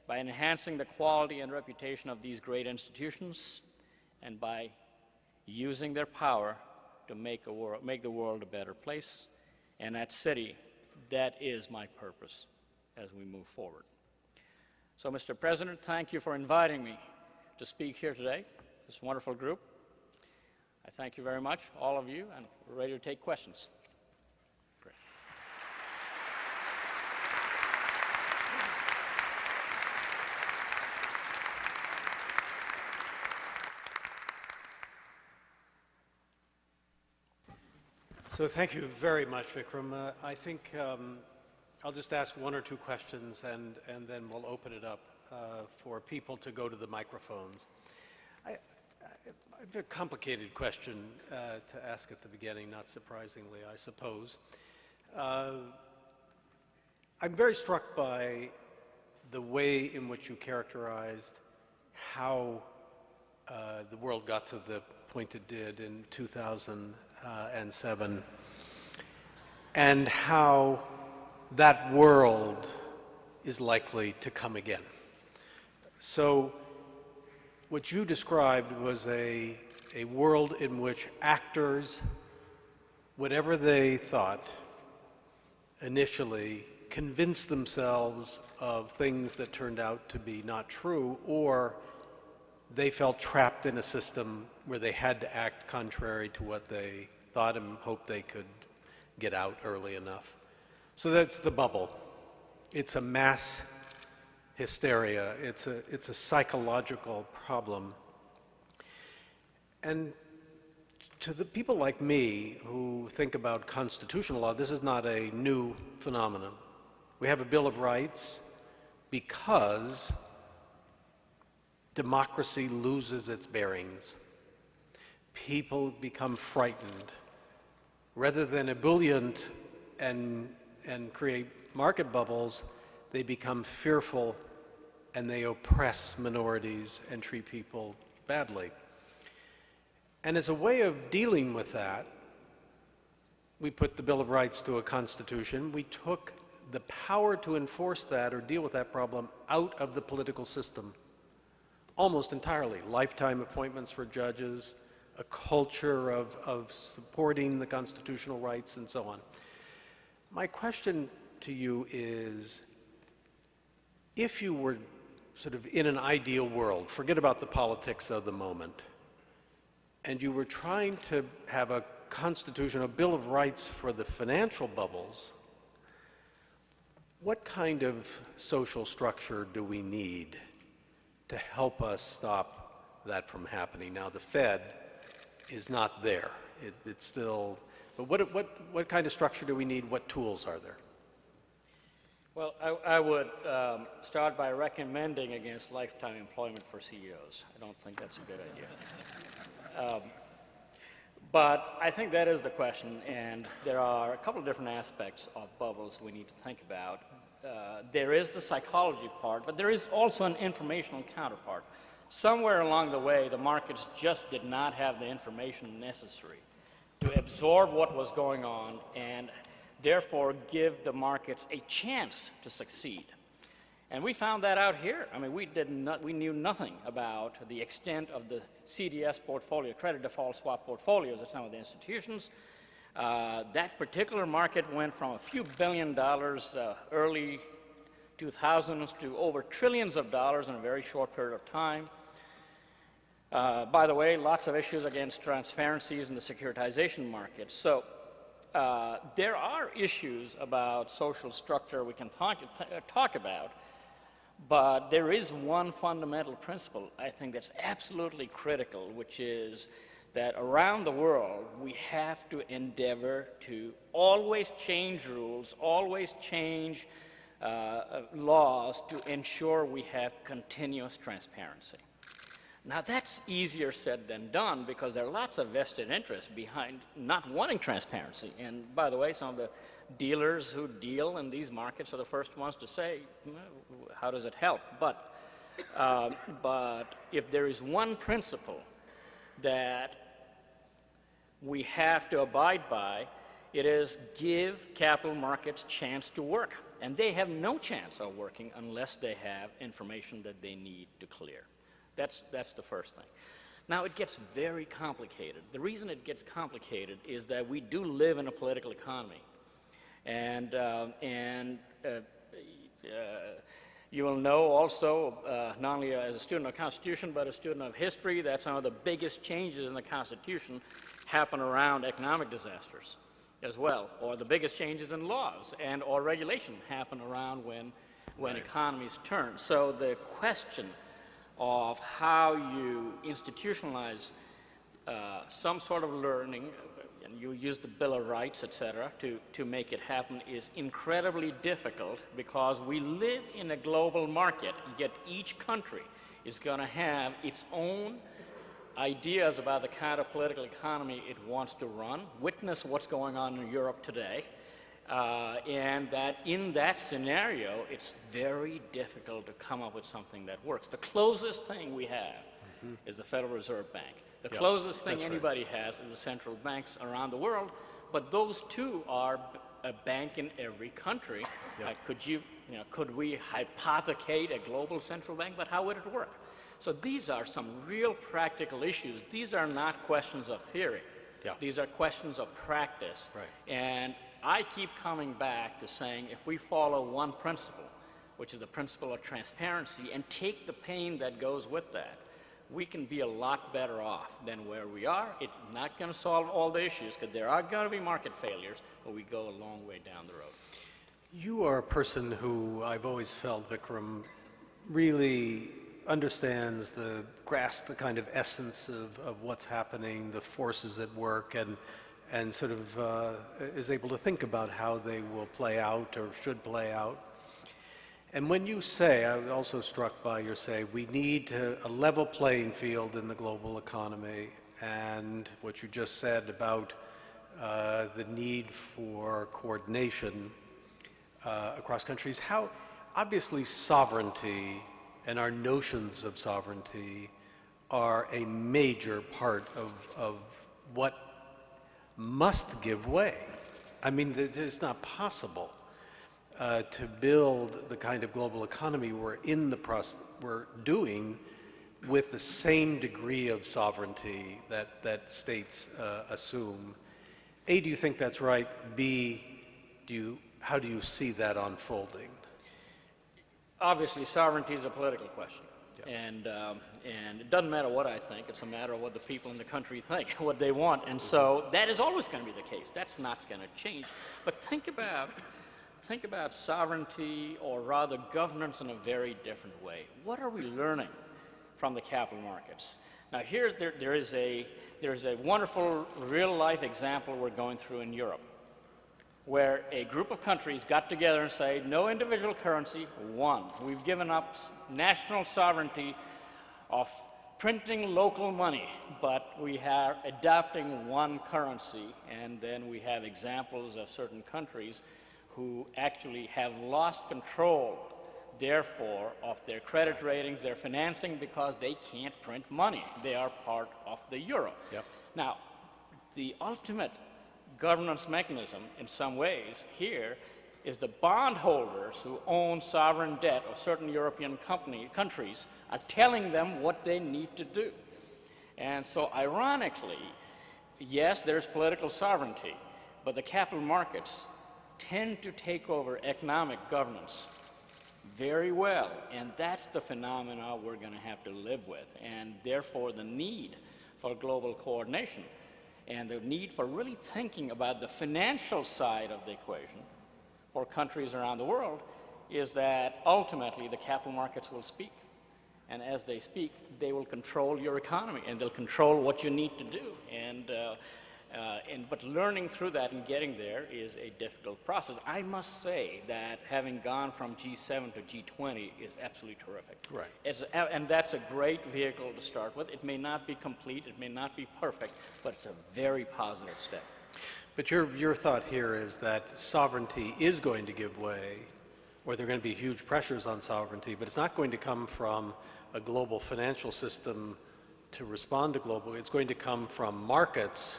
by enhancing the quality and reputation of these great institutions and by using their power to make the world a better place. And at Citi, that is my purpose as we move forward. So, Mr. President, thank you for inviting me to speak here today, this wonderful group. I thank you very much, all of you, and we're ready to take questions. Great. So thank you very much, Vikram. I think I'll just ask one or two questions, and then we'll open it up for people to go to the microphones. I have a complicated question to ask at the beginning, not surprisingly, I suppose. I'm very struck by the way in which you characterized how the world got to the point it did in 2007, and how that world is likely to come again. So what you described was a world in which actors, whatever they thought, initially convinced themselves of things that turned out to be not true, or they felt trapped in a system where they had to act contrary to what they thought and hoped they could get out early enough. So that's the bubble. It's a mass hysteria. It's a psychological problem. And to the people like me who think about constitutional law, this is not a new phenomenon. We have a Bill of Rights because democracy loses its bearings. People become frightened. Rather than ebullient and create market bubbles, they become fearful and they oppress minorities and treat people badly. And as a way of dealing with that, we put the Bill of Rights to a constitution. We took the power to enforce that or deal with that problem out of the political system almost entirely. Lifetime appointments for judges, a culture of supporting the constitutional rights, and so on. My question to you is, if you were sort of in an ideal world, forget about the politics of the moment, and you were trying to have a constitution, a Bill of Rights for the financial bubbles, what kind of social structure do we need to help us stop that from happening? Now, the Fed is not there. It's still, but what kind of structure do we need? What tools are there? Well, I would start by recommending against lifetime employment for CEOs. I don't think that's a good idea. But I think that is the question, and there are a couple of different aspects of bubbles we need to think about. There is the psychology part, but there is also an informational counterpart. Somewhere along the way, the markets just did not have the information necessary to absorb what was going on and therefore give the markets a chance to succeed. And we found that out here. I mean, we knew nothing about the extent of the CDS portfolio, credit default swap portfolios of some of the institutions. That particular market went from a few $billion early 2000s to over trillions of dollars in a very short period of time. By the way, lots of issues against transparencies in the securitization market. So there are issues about social structure we can talk about, but there is one fundamental principle I think that's absolutely critical, which is that around the world we have to endeavor to always change rules, always change laws to ensure we have continuous transparency. Now that's easier said than done because there are lots of vested interests behind not wanting transparency. And by the way, some of the dealers who deal in these markets are the first ones to say, how does it help? But if there is one principle that we have to abide by, it is give capital markets chance to work. And they have no chance of working unless they have information that they need to clear. That's the first thing. Now, it gets very complicated. The reason it gets complicated is that we do live in a political economy. And you will know also, not only as a student of Constitution, but a student of history, that some of the biggest changes in the Constitution happen around economic disasters as well, or the biggest changes in laws and or regulation happen around when economies turn. So the question of how you institutionalize some sort of learning, and you use the Bill of Rights, etc., to make it happen is incredibly difficult because we live in a global market, yet each country is going to have its own ideas about the kind of political economy it wants to run. Witness what's going on in Europe today. And that in that scenario, it's very difficult to come up with something that works. The closest thing we have is the Federal Reserve Bank. The Yeah, closest thing that's right. anybody has is the central banks around the world, but those two are a bank in every country. Yeah. Could we hypothecate a global central bank, but how would it work? So these are some real practical issues. These are not questions of theory. Yeah. These are questions of practice. Right. And I keep coming back to saying if we follow one principle, which is the principle of transparency, and take the pain that goes with that, we can be a lot better off than where we are. It's not going to solve all the issues, because there are going to be market failures, but we go a long way down the road. You are a person who I've always felt, Vikram, really understands grasps the kind of essence of what's happening, the forces at work, and sort of is able to think about how they will play out or should play out. And when you say, I was also struck by your say, we need a level playing field in the global economy, and what you just said about the need for coordination across countries. How, obviously, sovereignty and our notions of sovereignty are a major part of what must give way. I mean, it's not possible to build the kind of global economy we're doing with the same degree of sovereignty that states assume. A, do you think that's right? B, how do you see that unfolding? Obviously, sovereignty is a political question. Yeah. And it doesn't matter what I think. It's a matter of what the people in the country think, what they want. And so that is always going to be the case. That's not going to change. But think about sovereignty, or rather governance, in a very different way. What are we learning from the capital markets? Now, there is a wonderful real-life example we're going through in Europe, where a group of countries got together and say, no individual currency, one. We've given up national sovereignty of printing local money, but we are adopting one currency. And then we have examples of certain countries who actually have lost control, therefore, of their credit ratings, their financing, because they can't print money. They are part of the euro. Yep. Now, the ultimate governance mechanism, in some ways, here, is the bondholders who own sovereign debt of certain European countries are telling them what they need to do. And so, ironically, yes, there's political sovereignty, but the capital markets tend to take over economic governance very well, and that's the phenomena we're going to have to live with, and therefore the need for global coordination and the need for really thinking about the financial side of the equation for countries around the world is that ultimately the capital markets will speak, and as they speak, they will control your economy, and they'll control what you need to do. But learning through that and getting there is a difficult process. I must say that having gone from G7 to G20 is absolutely terrific. Right. And that's a great vehicle to start with. It may not be complete, it may not be perfect, but it's a very positive step. But your thought here is that sovereignty is going to give way, or there are going to be huge pressures on sovereignty, but it's not going to come from a global financial system to respond to global. It's going to come from markets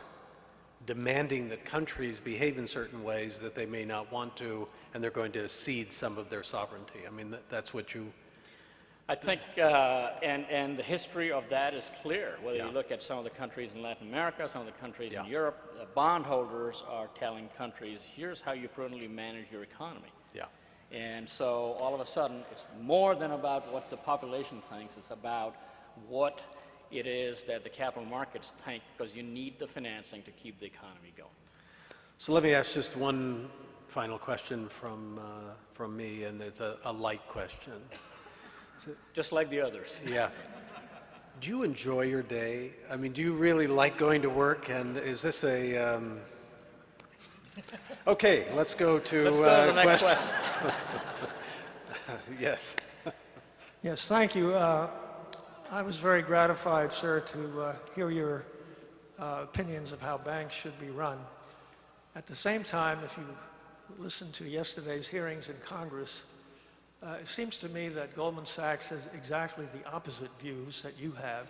demanding that countries behave in certain ways that they may not want to, and they're going to cede some of their sovereignty. I mean, that's what you... I think, and the history of that is clear. Whether Yeah. you look at some of the countries in Latin America, some of the countries Yeah. in Europe, bondholders are telling countries, here's how you prudently manage your economy. Yeah. And so all of a sudden, it's more than about what the population thinks, it's about what it is that the capital markets think, because you need the financing to keep the economy going. So let me ask just one final question from me, and it's a light question. Just like the others. Yeah. Do you enjoy your day? I mean, do you really like going to work? And is this a... Okay, let's go to, Let's go to the next question. Yes. Yes, thank you. I was very gratified, sir, to hear your opinions of how banks should be run. At the same time, if you listen to yesterday's hearings in Congress, it seems to me that Goldman Sachs has exactly the opposite views that you have.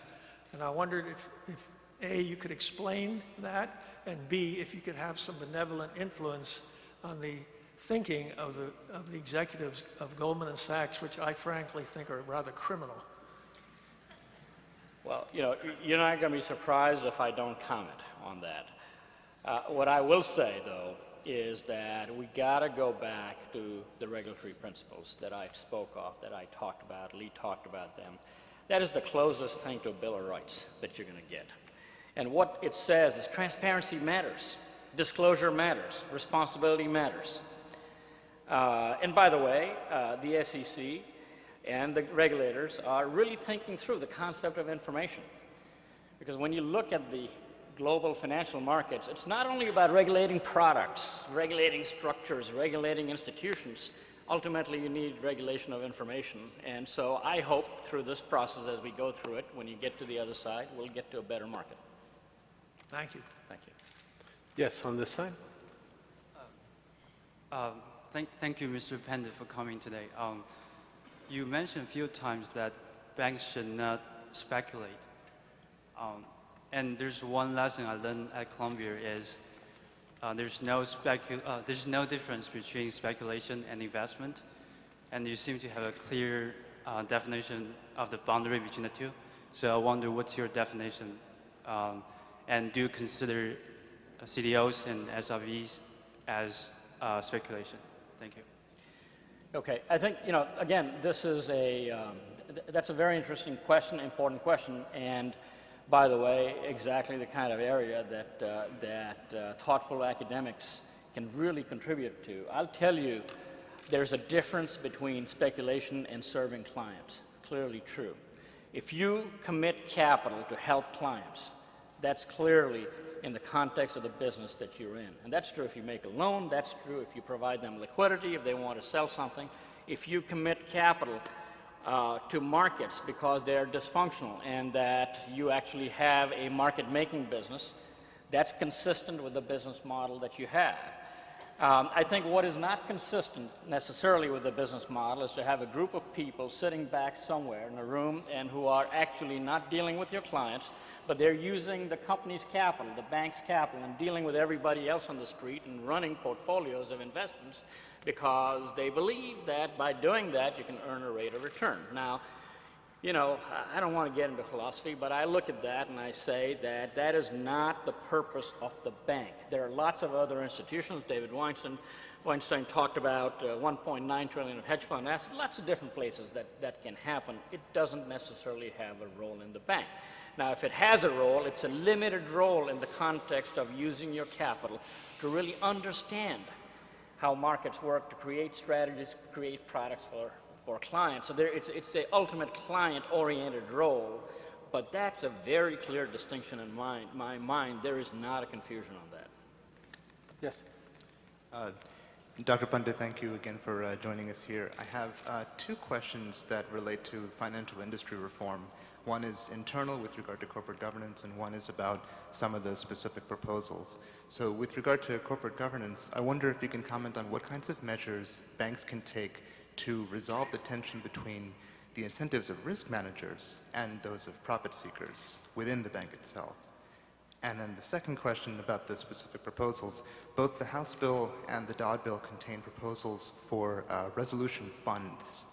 And I wondered if A, you could explain that, and B, if you could have some benevolent influence on the thinking of the executives of Goldman Sachs, which I frankly think are rather criminal. Well, you know, you're not going to be surprised if I don't comment on that. What I will say, though, is that we got to go back to the regulatory principles that I spoke of, that I talked about, Lee talked about them. That is the closest thing to a Bill of Rights that you're going to get. And what it says is transparency matters, disclosure matters, responsibility matters. And by the way, the SEC and the regulators are really thinking through the concept of information. Because when you look at the global financial markets, it's not only about regulating products, regulating structures, regulating institutions. Ultimately, you need regulation of information. And so I hope through this process, as we go through it, when you get to the other side, we'll get to a better market. Thank you. Thank you. Yes, on this side. Thank you, Mr. Pandit, for coming today. You mentioned a few times that banks should not speculate. And there's one lesson I learned at Columbia is there's no difference between speculation and investment. And you seem to have a clear definition of the boundary between the two. So I wonder what's your definition? And do you consider CDOs and SRVs as speculation? Thank you. Okay, I think, you know, again, this is that's a very interesting question, important question, and by the way, exactly the kind of area that thoughtful academics can really contribute to. I'll tell you, there's a difference between speculation and serving clients, clearly true. If you commit capital to help clients, that's clearly in the context of the business that you're in. And that's true if you make a loan, that's true if you provide them liquidity, if they want to sell something. If you commit capital to markets because they're dysfunctional and that you actually have a market-making business, that's consistent with the business model that you have. I think what is not consistent necessarily with the business model is to have a group of people sitting back somewhere in a room and who are actually not dealing with your clients, but they're using the company's capital, the bank's capital, and dealing with everybody else on the street and running portfolios of investments because they believe that by doing that you can earn a rate of return. Now, you know, I don't want to get into philosophy, but I look at that and I say that that is not the purpose of the bank. There are lots of other institutions. David Weinstein talked about 1.9 trillion of hedge fund assets, lots of different places that can happen. It doesn't necessarily have a role in the bank. Now, if it has a role, it's a limited role in the context of using your capital to really understand how markets work, to create strategies, create products for clients. So it's the ultimate client-oriented role, but that's a very clear distinction in my mind. There is not a confusion on that. Yes. Dr. Pandit, thank you again for joining us here. I have two questions that relate to financial industry reform. One is internal with regard to corporate governance, and one is about some of the specific proposals. So with regard to corporate governance, I wonder if you can comment on what kinds of measures banks can take to resolve the tension between the incentives of risk managers and those of profit seekers within the bank itself. And then the second question about the specific proposals, both the House bill and the Dodd bill contain proposals for resolution funds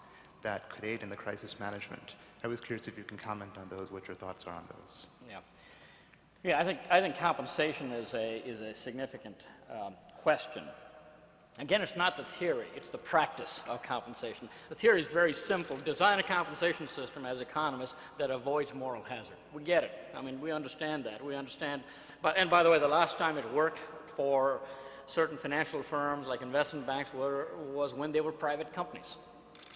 that could aid in the crisis management. I was curious if you can comment on those, what your thoughts are on those. Yeah, I think compensation is a significant question. Again, it's not the theory, it's the practice of compensation. The theory is very simple. Design a compensation system as economists that avoids moral hazard. We get it. I mean, we understand that. We understand. And by the way, the last time it worked for certain financial firms like investment banks was when they were private companies.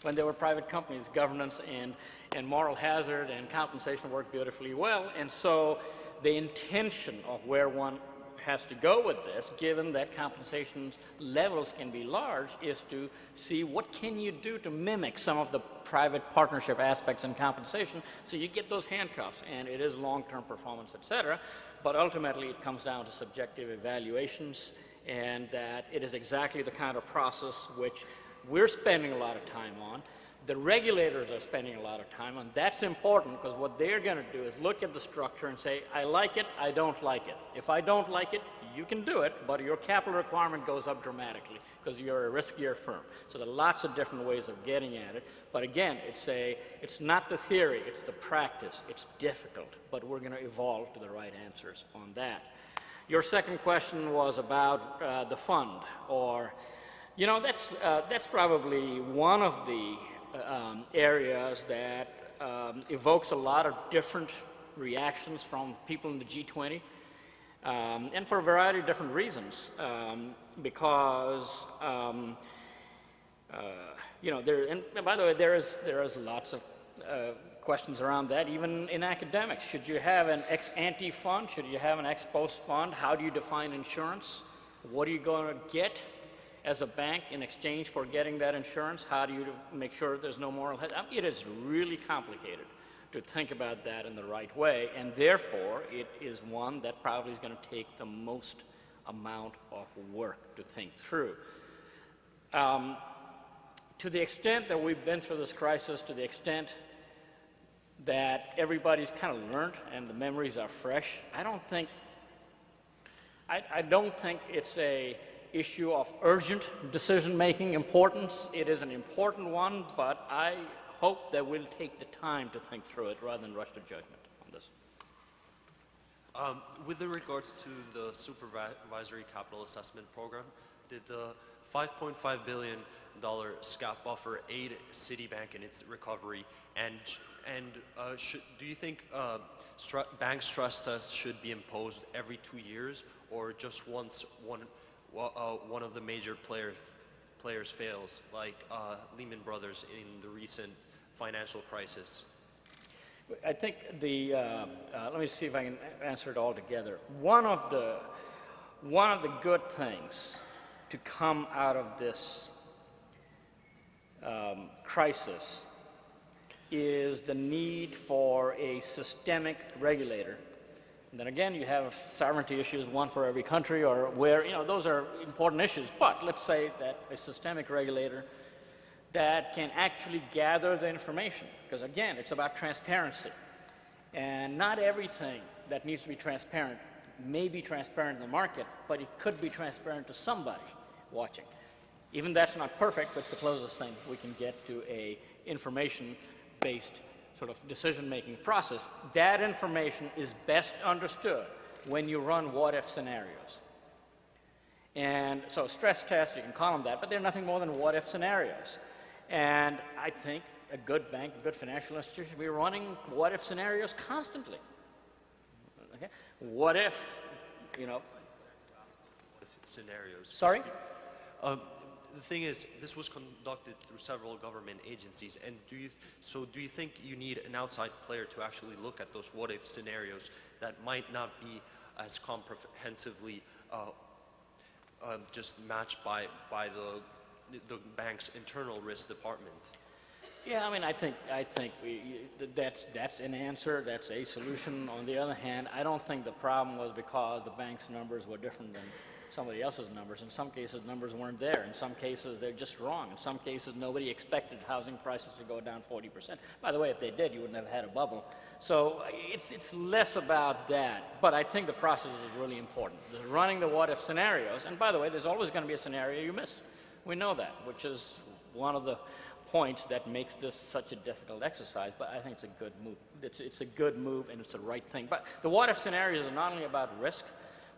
When they were private companies, governance and moral hazard and compensation worked beautifully well. And so the intention of where one has to go with this, given that compensation levels can be large, is to see what can you do to mimic some of the private partnership aspects in compensation so you get those handcuffs, and it is long-term performance, et cetera, but ultimately it comes down to subjective evaluations, and that it is exactly the kind of process which we're spending a lot of time on, The regulators are spending a lot of time, and that's important because what they're going to do is look at the structure and say, I like it, I don't like it. If I don't like it, you can do it, but your capital requirement goes up dramatically because you're a riskier firm. So there are lots of different ways of getting at it. But again, it's not the theory, it's the practice. It's difficult, but we're going to evolve to the right answers on that. Your second question was about the fund, or, you know, that's probably one of the areas that evokes a lot of different reactions from people in the G20, and for a variety of different reasons. Because you know, and by the way, there is lots of questions around that, even in academics. Should you have an ex-ante fund? Should you have an ex-post fund? How do you define insurance? What are you going to get as a bank in exchange for getting that insurance? How do you make sure there's no moral hazard? It is really complicated to think about that in the right way, and therefore it is one that probably is going to take the most amount of work to think through. To the extent that we've been through this crisis, to the extent that everybody's kind of learned and the memories are fresh, I don't think it's a issue of urgent decision-making importance. It is an important one, but I hope that we'll take the time to think through it rather than rush to judgment on this. With regards to the supervisory capital assessment program, did the $5.5 billion SCAP buffer aid Citibank in its recovery? And do you think bank stress tests should be imposed every 2 years, or just once one of the major players fails, like Lehman Brothers in the recent financial crisis? I think let me see if I can answer it all together. One of the good things to come out of this crisis is the need for a systemic regulator. And then again, you have sovereignty issues, one for every country, or where, you know, those are important issues. But let's say that a systemic regulator that can actually gather the information, because again, it's about transparency. And not everything that needs to be transparent may be transparent in the market, but it could be transparent to somebody watching. Even that's not perfect, but it's the closest thing we can get to a information-based sort of decision-making process. That information is best understood when you run what-if scenarios. And so stress tests, you can call them that, but they're nothing more than what-if scenarios. And I think a good bank, a good financial institution should be running what-if scenarios constantly. Okay? What if, you know... Scenarios. Sorry? The thing is, this was conducted through several government agencies, and do you think you need an outside player to actually look at those what-if scenarios that might not be as comprehensively just matched by the bank's internal risk department? Yeah, I mean, I think that's an answer, that's a solution. On the other hand, I don't think the problem was because the bank's numbers were different than somebody else's numbers. In some cases, numbers weren't there. In some cases, they're just wrong. In some cases, nobody expected housing prices to go down 40%. By the way, if they did, you wouldn't have had a bubble. So it's less about that. But I think the process is really important. There's running the what-if scenarios. And by the way, there's always going to be a scenario you miss. We know that, which is one of the points that makes this such a difficult exercise. But I think it's a good move. It's a good move, and it's the right thing. But the what-if scenarios are not only about risk,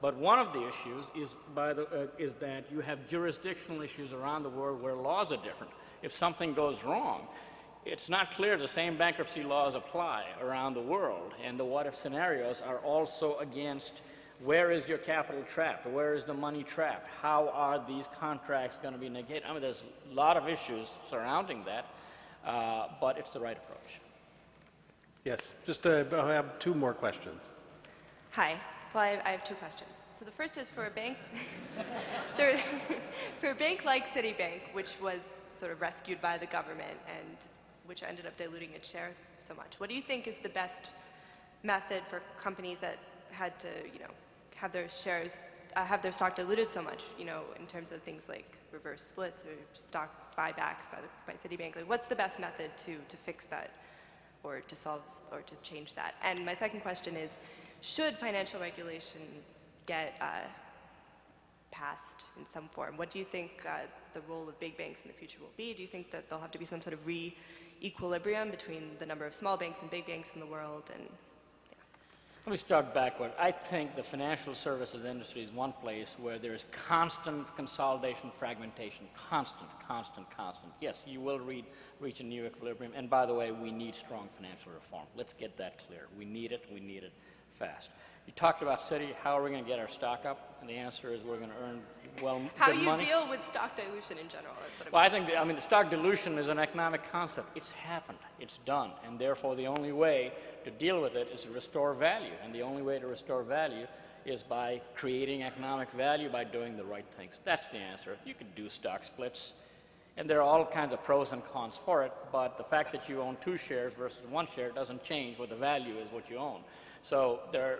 but one of the issues is that you have jurisdictional issues around the world where laws are different. If something goes wrong, it's not clear the same bankruptcy laws apply around the world. And the what-if scenarios are also against where is your capital trapped? Where is the money trapped? How are these contracts going to be negated? I mean, there's a lot of issues surrounding that, but it's the right approach. Yes, just I have two more questions. Hi. Well, I have two questions. So the first is for a bank, for a bank like Citibank, which was sort of rescued by the government and which ended up diluting its share so much. What do you think is the best method for companies that had to, you know, have their shares, have their stock diluted so much, you know, in terms of things like reverse splits or stock buybacks by Citibank? Like, what's the best method to fix that or to solve or to change that? And my second question is, should financial regulation get passed in some form? What do you think the role of big banks in the future will be? Do you think that there'll have to be some sort of re-equilibrium between the number of small banks and big banks in the world? And Let me start backward. I think the financial services industry is one place where there is constant consolidation, fragmentation, constant. Yes, you will reach a new equilibrium. And by the way, we need strong financial reform. Let's get that clear. We need it fast. You talked about Citi. How are we going to get our stock up? And the answer is we're going to earn, well, how good you money. deal with stock dilution in general? That's what Well, I think, the stock dilution is an economic concept. It's happened. It's done. And therefore, the only way to deal with it is to restore value. And the only way to restore value is by creating economic value by doing the right things. That's the answer. You could do stock splits. And there are all kinds of pros and cons for it. But the fact that you own 2 shares versus 1 share doesn't change what the value is, what you own. So there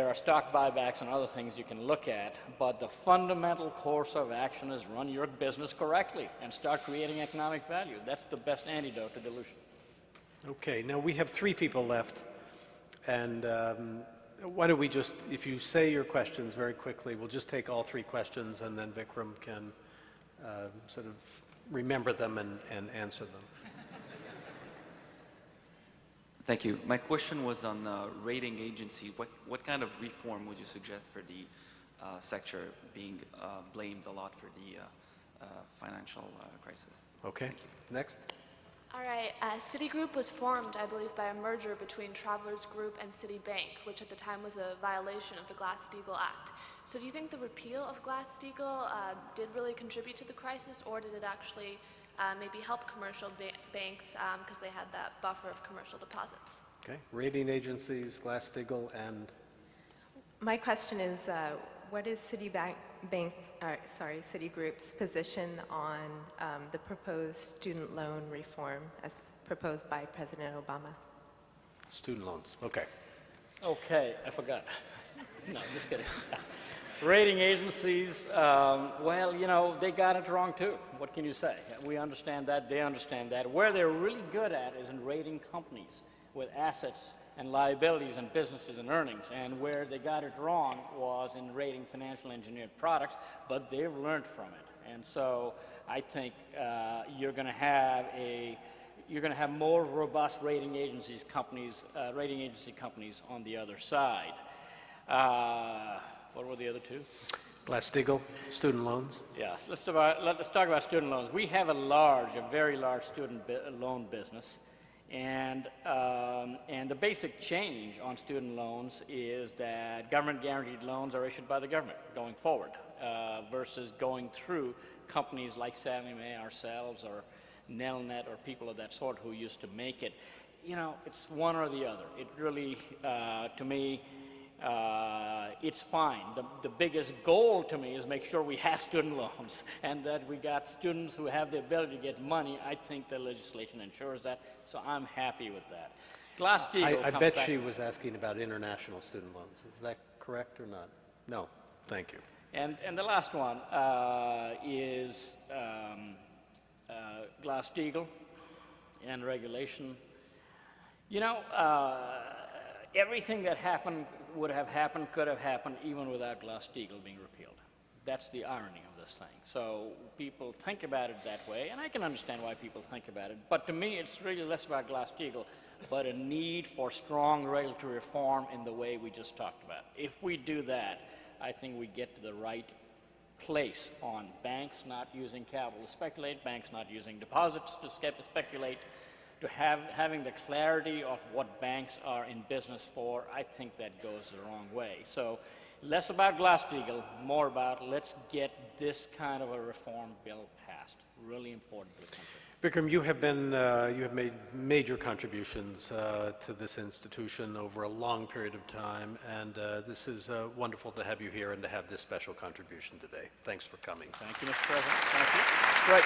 are stock buybacks and other things you can look at, but the fundamental course of action is run your business correctly and start creating economic value. That's the best antidote to dilution. Okay, now we have 3 people left, and why don't we just, if you say your questions very quickly, we'll just take all 3 questions, and then Vikram can sort of remember them and answer them. Thank you. My question was on rating agency. What kind of reform would you suggest for the sector being blamed a lot for the financial crisis? Okay, next. All right. Citigroup was formed, I believe, by a merger between Travelers Group and Citibank, which at the time was a violation of the Glass-Steagall Act. So do you think the repeal of Glass-Steagall did really contribute to the crisis, or did it actually maybe help commercial banks because they had that buffer of commercial deposits? Okay, rating agencies, Glass-Steagall, and my question is, what is Citigroup's position on the proposed student loan reform as proposed by President Obama? student loans. Okay. Okay, I forgot. No, just kidding. Rating agencies, well, you know, they got it wrong too. What can you say? We understand that, they understand that. Where they're really good at is in rating companies with assets and liabilities and businesses and earnings. And where they got it wrong was in rating financial engineered products, but they've learned from it. And so I think you're going to have more robust rating agency companies on the other side. What were the other two? Glass-Steagall, student loans. Yes, let's talk about student loans. We have a very large student loan business, and the basic change on student loans is that government-guaranteed loans are issued by the government going forward, versus going through companies like Sallie Mae, ourselves, or Nelnet, or people of that sort who used to make it. You know, it's one or the other. It really, to me, it's fine. The biggest goal to me is make sure we have student loans and that we got students who have the ability to get money. I think the legislation ensures that, so I'm happy with that. Glass-Steagall I bet she was asking about international student loans. Is that correct or not? No. Thank you. And the last one is Glass-Steagall and regulation. You know, everything that happened could have happened even without Glass-Steagall being repealed. That's the irony of this thing. So people think about it that way, and I can understand why people think about it. But to me, it's really less about Glass-Steagall, but a need for strong regulatory reform in the way we just talked about. If we do that, I think we get to the right place on banks not using capital to speculate, banks not using deposits to speculate, to having the clarity of what banks are in business for. I think that goes the wrong way. So less about Glass-Steagall, more about let's get this kind of a reform bill passed. Really important to the country. Vikram, you have made major contributions to this institution over a long period of time, and this is wonderful to have you here and to have this special contribution today. Thanks for coming. Thank you, Mr. President. Thank you. Great.